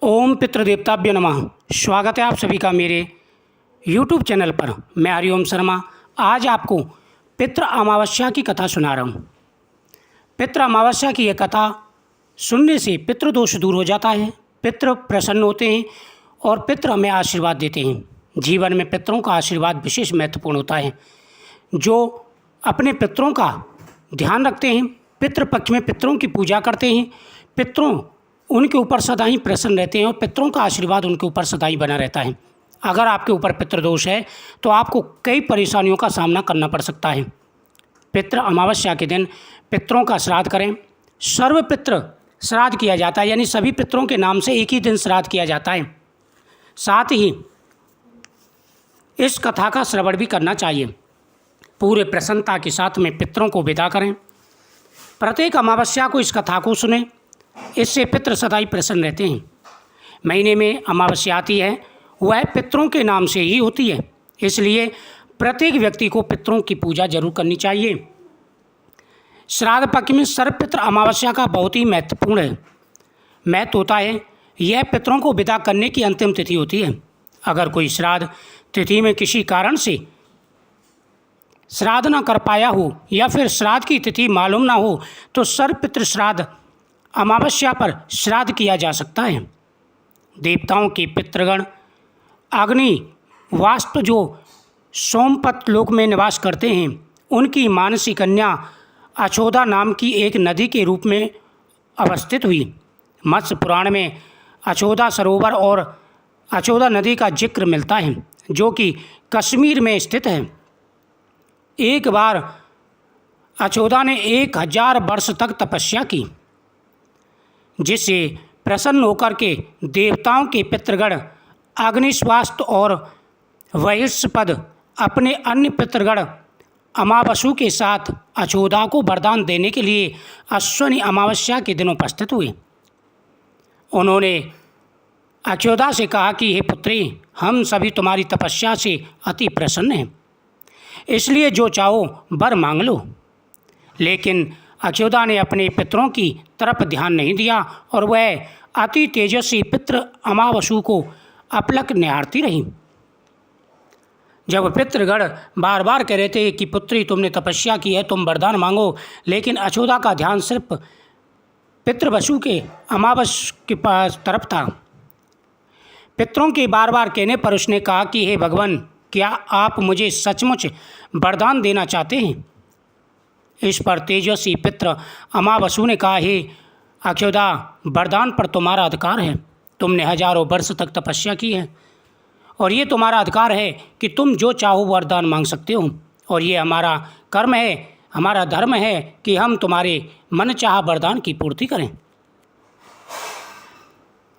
ओम पितृदेवताभ्यो नमः। स्वागत है आप सभी का मेरे YouTube चैनल पर। मैं हरिओम शर्मा आज आपको पितृ अमावस्या की कथा सुना रहा हूँ। पितृ अमावस्या की यह कथा सुनने से पितृदोष दूर हो जाता है, पितृ प्रसन्न होते हैं और पितृ हमें आशीर्वाद देते हैं। जीवन में पितरों का आशीर्वाद विशेष महत्वपूर्ण होता है। जो अपने पितरों का ध्यान रखते हैं, पितृपक्ष में पितरों की पूजा करते हैं, पितरों उनके ऊपर सदा ही प्रसन्न रहते हैं और पितरों का आशीर्वाद उनके ऊपर सदा ही बना रहता है। अगर आपके ऊपर पितृदोष है तो आपको कई परेशानियों का सामना करना पड़ सकता है। पितृ अमावस्या के दिन पितरों का श्राद्ध करें। सर्व पितृ श्राद्ध किया जाता है, यानी सभी पितरों के नाम से एक ही दिन श्राद्ध किया जाता है। साथ ही इस कथा का श्रवण भी करना चाहिए। पूरे प्रसन्नता के साथ में पितरों को विदा करें। प्रत्येक अमावस्या को इस कथा को सुनें, इससे पितृ सदा ही प्रसन्न रहते हैं। महीने में अमावस्या आती है, वह पितरों के नाम से ही होती है, इसलिए प्रत्येक व्यक्ति को पितरों की पूजा जरूर करनी चाहिए। श्राद्ध पक्ष में सर्वपितृ अमावस्या का बहुत ही महत्वपूर्ण है महत्व होता है। यह पितरों को विदा करने की अंतिम तिथि होती है। अगर कोई श्राद्ध तिथि में किसी कारण से श्राद्ध ना कर पाया हो या फिर श्राद्ध की तिथि मालूम ना हो तो सर्वपितृ श्राद्ध अमावस्या पर श्राद्ध किया जा सकता है। देवताओं के पितृगण अग्नि वास्तु जो सोमपत लोक में निवास करते हैं, उनकी मानसी कन्या अचोदा नाम की एक नदी के रूप में अवस्थित हुई। मत्स्य पुराण में अचोदा सरोवर और अचोदा नदी का जिक्र मिलता है, जो कि कश्मीर में स्थित है। एक बार अचोदा ने 1000 वर्ष तक तपस्या की, जिससे प्रसन्न होकर के देवताओं के पितृगण अग्निश्वास्त और वैश्यपद अपने अन्य पितृगण अमावसु के साथ अचोदा को वरदान देने के लिए अश्विनी अमावस्या के दिन उपस्थित हुए। उन्होंने अचोदा से कहा कि हे पुत्री, हम सभी तुम्हारी तपस्या से अति प्रसन्न हैं, इसलिए जो चाहो वर मांग लो। लेकिन अचोदा ने अपने पितरों की तरफ ध्यान नहीं दिया और वह अति तेजस्वी पितृ अमावसु को अपलक निहारती रही। जब पितृगण बार बार कह रहे थे कि पुत्री, तुमने तपस्या की है, तुम वरदान मांगो, लेकिन अचोदा का ध्यान सिर्फ पितृवसु के अमावस के पास तरफ था। पितरों के बार बार कहने पर उसने कहा कि हे भगवान, क्या आप मुझे सचमुच वरदान देना चाहते हैं? इस पर तेजस्वी पितृ अमावसु ने कहा, हे अचोदा, वरदान पर तुम्हारा अधिकार है। तुमने हजारों वर्ष तक तपस्या की है और ये तुम्हारा अधिकार है कि तुम जो चाहो वरदान मांग सकते हो, और ये हमारा कर्म है, हमारा धर्म है कि हम तुम्हारे मनचाहा वरदान की पूर्ति करें।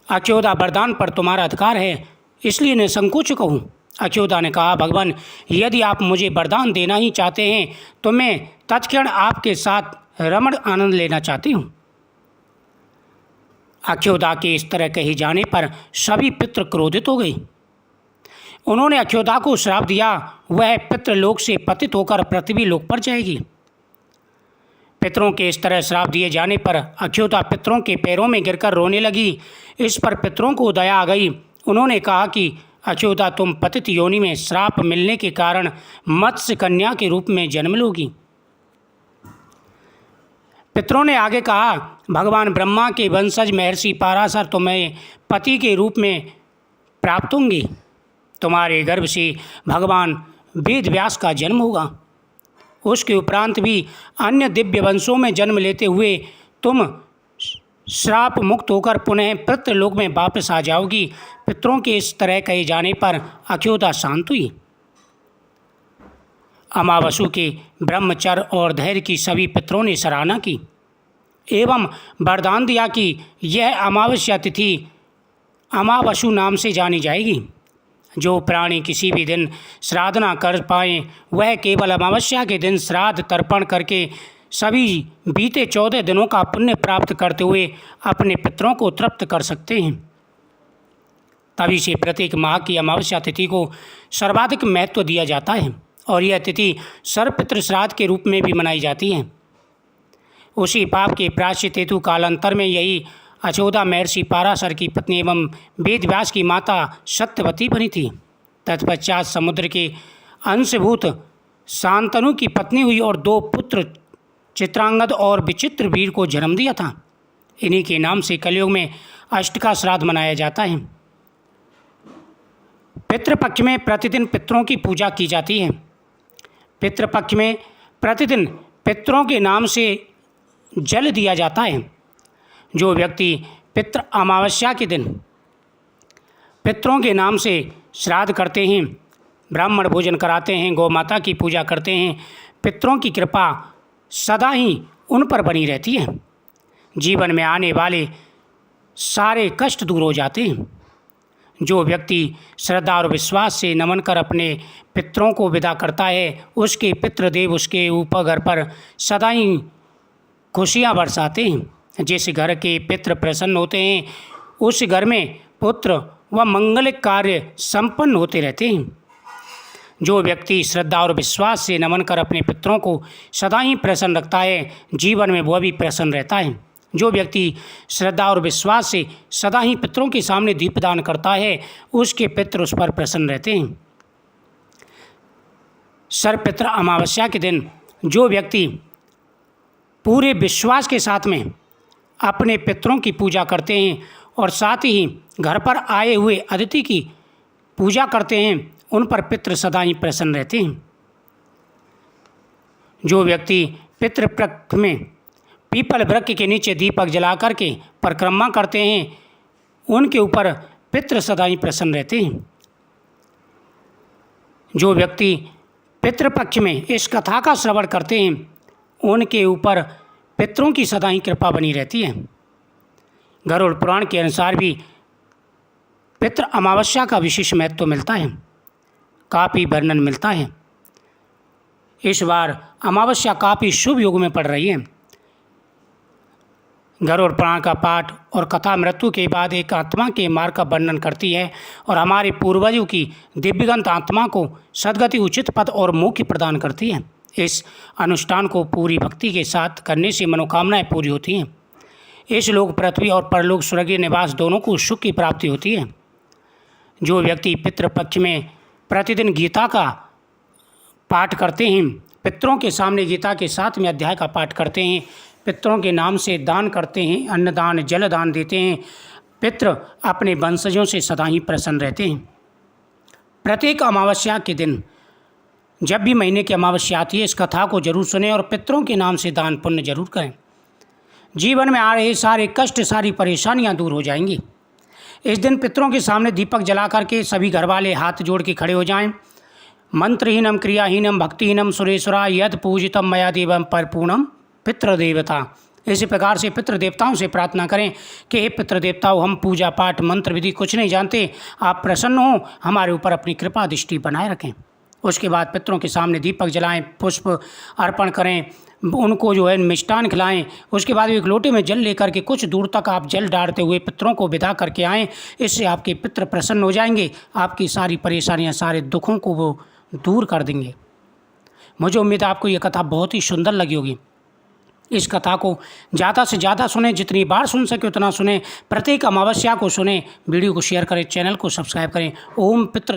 अचोदा, वरदान पर तुम्हारा अधिकार है, इसलिए निसंकोच कहूँ। अचोदा ने कहा, भगवान, यदि आप मुझे वरदान देना ही चाहते हैं तो मैं तत्क्षण आपके साथ रमण आनंद लेना चाहती हूँ। अचोदा के इस तरह कहे जाने पर सभी पितृ क्रोधित हो गए। उन्होंने अचोदा को श्राप दिया, वह पितृलोक से पतित होकर पृथ्वी लोक पर जाएगी। पितरों के इस तरह श्राप दिए जाने पर अचोदा पितरों के पैरों में गिरकर रोने लगी। इस पर पितरों को दया आ गई। उन्होंने कहा कि अचोदा, तुम पतित योनि में श्राप मिलने के कारण मत्स्य कन्या के रूप में जन्म लोगी। पितरों ने आगे कहा, भगवान ब्रह्मा के वंशज महर्षि पराशर तुम्हें पति के रूप में प्राप्त होंगे। तुम्हारे गर्भ से भगवान वेद व्यास का जन्म होगा। उसके उपरांत भी अन्य दिव्य वंशों में जन्म लेते हुए तुम श्राप मुक्त होकर पुनः पितृलोक में वापस आ जाओगी। पितरों के इस तरह कहे जाने पर अचोदा शांत हुई। अमावसु के ब्रह्मचर्य और धैर्य की सभी पितरों ने सराहना की एवं वरदान दिया कि यह अमावस्या तिथि अमावसु नाम से जानी जाएगी। जो प्राणी किसी भी दिन श्राद्ध न कर पाए, वह केवल अमावस्या के दिन श्राद्ध तर्पण करके सभी बीते 14 दिनों का पुण्य प्राप्त करते हुए अपने पितरों को तृप्त कर सकते हैं। तभी से प्रत्येक माह की अमावस्या तिथि को सर्वाधिक महत्व दिया जाता है और यह तिथि सर्वपितृ श्राद्ध के रूप में भी मनाई जाती है। उसी पाप के प्रायश्चित हेतु कालांतर में यही अचोदा महर्षि पाराशर की पत्नी एवं वेदव्यास की माता सत्यवती बनी थी। तत्पश्चात समुद्र के अंशभूत शांतनु की पत्नी हुई और 2 पुत्र चित्रांगद और विचित्र वीर को जन्म दिया था। इन्हीं के नाम से कलयुग में अष्टका श्राद्ध मनाया जाता है। पितृपक्ष में प्रतिदिन पितरों की पूजा की जाती है। पितृपक्ष में प्रतिदिन पितरों के नाम से जल दिया जाता है। जो व्यक्ति पितृ अमावस्या के दिन पितरों के नाम से श्राद्ध करते हैं, ब्राह्मण भोजन कराते हैं, गौ माता की पूजा करते हैं, पितरों की कृपा सदा ही उन पर बनी रहती है। जीवन में आने वाले सारे कष्ट दूर हो जाते हैं। जो व्यक्ति श्रद्धा और विश्वास से नमन कर अपने पितरों को विदा करता है, उसके पितृदेव उसके ऊपर घर पर सदा ही खुशियाँ बरसाते हैं। जिस घर के पितृ प्रसन्न होते हैं, उस घर में पुत्र व मंगलिक कार्य संपन्न होते रहते हैं। जो व्यक्ति श्रद्धा और विश्वास से नमन कर अपने पितरों को सदा ही प्रसन्न रखता है, जीवन में वह भी प्रसन्न रहता है। जो व्यक्ति श्रद्धा और विश्वास से सदा ही पितरों के सामने दीपदान करता है, उसके पितृ उस पर प्रसन्न रहते हैं। सर्वपितृ अमावस्या के दिन जो व्यक्ति पूरे विश्वास के साथ में अपने पितरों की पूजा करते हैं और साथ ही घर पर आए हुए अतिथि की पूजा करते हैं, उन पर पितृ सदा ही प्रसन्न रहते हैं। जो व्यक्ति पितृपक्ष में पीपल वृक्ष के नीचे दीपक जला करके परिक्रमा करते हैं, उनके ऊपर पितृ सदा ही प्रसन्न रहते हैं। जो व्यक्ति पितृपक्ष में इस कथा का श्रवण करते हैं, उनके ऊपर पितरों की सदा ही कृपा बनी रहती है। गरुड़ पुराण के अनुसार भी पितृ अमावस्या का विशेष महत्व मिलता है, काफ़ी वर्णन मिलता है। इस बार अमावस्या काफ़ी शुभ योग में पड़ रही है। गरुड़ पुराण का पाठ और कथा मृत्यु के बाद एक आत्मा के मार्ग का वर्णन करती है और हमारे पूर्वजों की दिव्यगंत आत्मा को सद्गति, उचित पद और मोक्ष प्रदान करती है। इस अनुष्ठान को पूरी भक्ति के साथ करने से मनोकामनाएं पूरी होती हैं। इस लोक पृथ्वी और परलोक स्वर्गीय निवास दोनों को सुख की प्राप्ति होती है। जो व्यक्ति पितृपक्ष में प्रतिदिन गीता का पाठ करते हैं, पितरों के सामने गीता के 7वें अध्याय का पाठ करते हैं, पितरों के नाम से दान करते हैं, अन्नदान, जलदान देते हैं, पितृ अपने वंशजों से सदा ही प्रसन्न रहते हैं। प्रत्येक अमावस्या के दिन जब भी महीने की अमावस्या आती है, इस कथा को जरूर सुनें और पितरों के नाम से दान पुण्य जरूर करें। जीवन में आ रहे सारे कष्ट, सारी परेशानियां दूर हो जाएंगी। इस दिन पितरों के सामने दीपक जला करके सभी घर वाले हाथ जोड़ के खड़े हो जाएं। मंत्रहीनम क्रियाहीनम भक्तिहीनम सुरेश्वरा यद पूजितम मया देवम परिपूर्णम पितृदेवता। इसी प्रकार से पितृदेवताओं से प्रार्थना करें कि हे पितृदेवताओं, हम पूजा पाठ मंत्र विधि कुछ नहीं जानते, आप प्रसन्न हो, हमारे ऊपर अपनी कृपा दृष्टि बनाए रखें। उसके बाद पितरों के सामने दीपक जलाएं, पुष्प अर्पण करें, उनको जो है मिष्टान खिलाएं। उसके बाद एक लोटे में जल लेकर के कुछ दूर तक आप जल डालते हुए पितरों को विदा करके आएँ। इससे आपके पितृ प्रसन्न हो जाएंगे, आपकी सारी परेशानियां, सारे दुखों को वो दूर कर देंगे। मुझे उम्मीद है आपको ये कथा बहुत ही सुंदर लगी होगी। इस कथा को ज़्यादा से ज़्यादा सुने, जितनी बार सुन सके उतना सुने, प्रत्येक अमावस्या को सुने। वीडियो को शेयर करें, चैनल को सब्सक्राइब करें। ओम पितृ